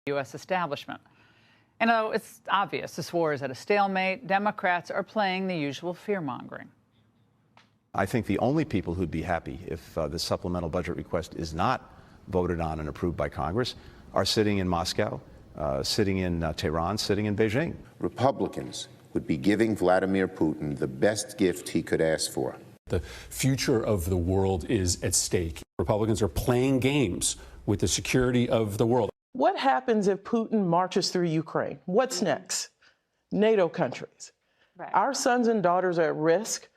U.S. establishment. And though it's obvious this war is at a stalemate, Democrats are playing the usual fear-mongering. I think the only people who'd be happy if this supplemental budget request is not voted on and approved by Congress are sitting in Moscow, sitting in Tehran, sitting in Beijing. Republicans would be giving Vladimir Putin the best gift he could ask for. The future of the world is at stake. Republicans are playing games with the security of the world. What happens if Putin marches through Ukraine? What's next? NATO countries. Right. Our sons and daughters are at risk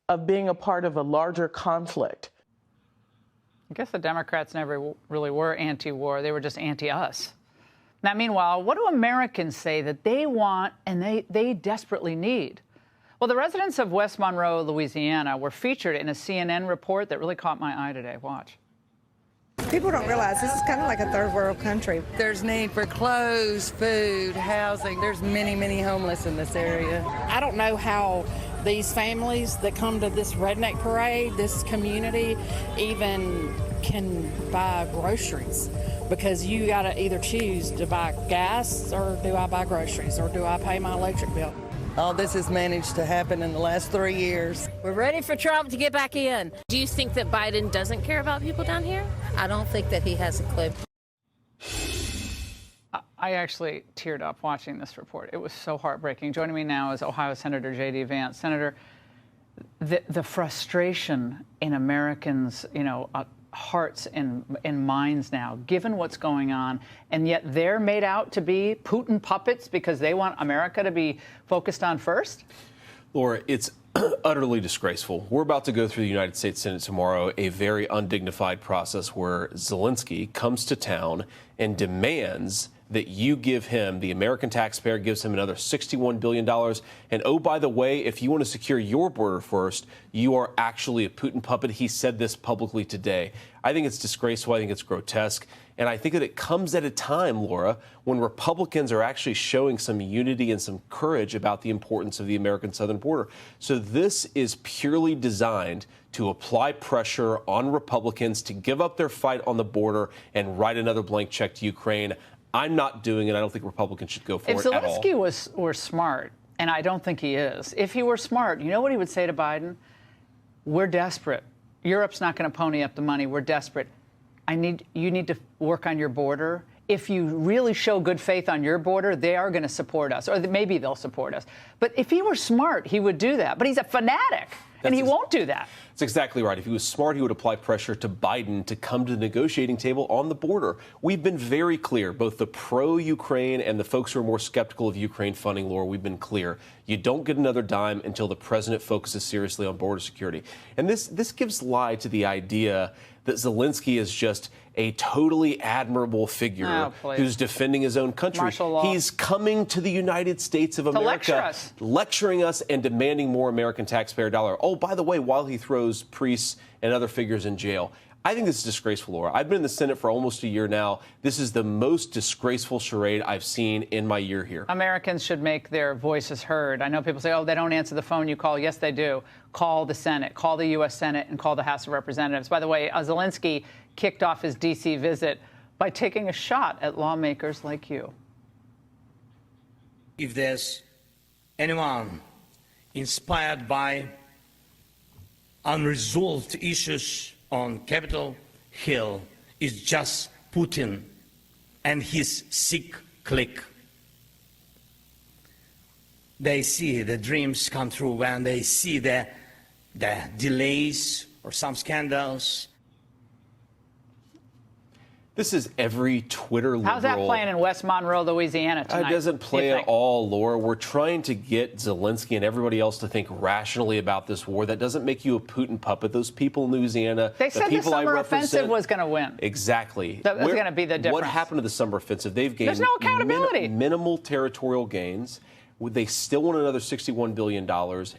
of being a part of a larger conflict. I guess the Democrats never really were anti-war. They were just anti-us. Now, meanwhile, what do Americans say that they want and they desperately need? Well, the residents of West Monroe, Louisiana, were featured in a CNN report that really caught my eye today. Watch. People don't realize this is kind of like a third world country. There's need for clothes, food, housing. There's many, many homeless in this area. I don't know how these families that come to this redneck parade, this community, even can buy groceries, because you got to either choose to buy gas, or do I buy groceries, or do I pay my electric bill? All this has managed to happen in the last 3 years. We're ready for Trump to get back in. Do you think that Biden doesn't care about people down here? I don't think that he has a clue. I actually teared up watching this report. It was so heartbreaking. Joining me now is Ohio Senator J.D. Vance. Senator, the frustration in Americans, hearts and minds now, given what's going on, and yet they're made out to be Putin puppets because they want America to be focused on first? Laura, it's utterly disgraceful. We're about to go through the United States Senate tomorrow, a very undignified process where Zelensky comes to town and demands that you give him, the American taxpayer gives him another $61 billion. And oh, by the way, if you want to secure your border first, you are actually a Putin puppet. He said this publicly today. I think it's disgraceful. I think it's grotesque. And I think that it comes at a time, Laura, when Republicans are actually showing some unity and some courage about the importance of the American southern border. So this is purely designed to apply pressure on Republicans to give up their fight on the border and write another blank check to Ukraine. I'm not doing it. I don't think Republicans should go for it at all. If Zelensky were smart, and I don't think he is, if he were smart, you know what he would say to Biden? We're desperate. Europe's not going to pony up the money. We're desperate. You need to work on your border. If you really show good faith on your border, they are going to support us, or maybe they'll support us. But if he were smart, he would do that. But he's a fanatic, and he won't do that. That's exactly right. If he was smart, he would apply pressure to Biden to come to the negotiating table on the border. We've been very clear, both the pro-Ukraine and the folks who are more skeptical of Ukraine funding, Laura, we've been clear. You don't get another dime until the president focuses seriously on border security. And this gives lie to the idea that Zelensky is just a totally admirable figure who's defending his own country. Martial law. He's coming to the United States of America, lecturing us and demanding more American taxpayer dollar. Oh, by the way, while he throws priests and other figures in jail. I think this is disgraceful, Laura. I've been in the Senate for almost a year now. This is the most disgraceful charade I've seen in my year here. Americans should make their voices heard. I know people say, oh, they don't answer the phone you call. Yes, they do. Call the Senate, call the U.S. Senate, and call the House of Representatives. By the way, Zelensky kicked off his D.C. visit by taking a shot at lawmakers like you. If there's anyone inspired by unresolved issues on Capitol Hill, it's just Putin and his sick clique. They see the dreams come true when they see the delays or some scandals. This is every Twitter liberal. How's that playing in West Monroe, Louisiana tonight? It doesn't play at all, Laura. We're trying to get Zelensky and everybody else to think rationally about this war. That doesn't make you a Putin puppet. Those people in Louisiana, they said the summer offensive was going to win. Exactly. That was going to be the difference. What happened to the summer offensive? They've gained There's no accountability. Minimal territorial gains. They still want another $61 billion,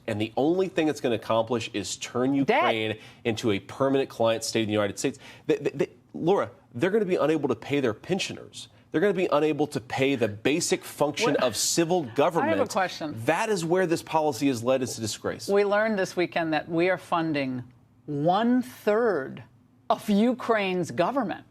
and the only thing it's going to accomplish is turn Ukraine into a permanent client state of the United States. Laura, they're going to be unable to pay their pensioners. They're going to be unable to pay the basic function of civil government. I have a question. That is where this policy has led. It's a disgrace. We learned this weekend that we are funding 1/3 of Ukraine's government.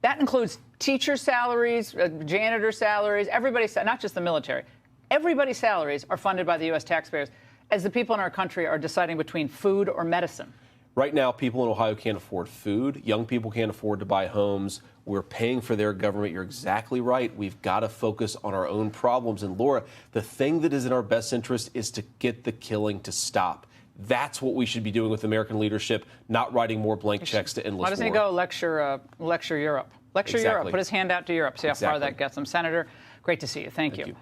That includes teacher salaries, janitor salaries, everybody's, not just the military. Everybody's salaries are funded by the U.S. taxpayers as the people in our country are deciding between food or medicine. Right now, people in Ohio can't afford food. Young people can't afford to buy homes. We're paying for their government. You're exactly right. We've got to focus on our own problems. And Laura, the thing that is in our best interest is to get the killing to stop. That's what we should be doing with American leadership, not writing more blank checks to endless war. Why doesn't he go lecture Europe? Lecture Exactly. Europe. Put his hand out to Europe. See how far Exactly. that gets him. Senator, great to see you. Thank you.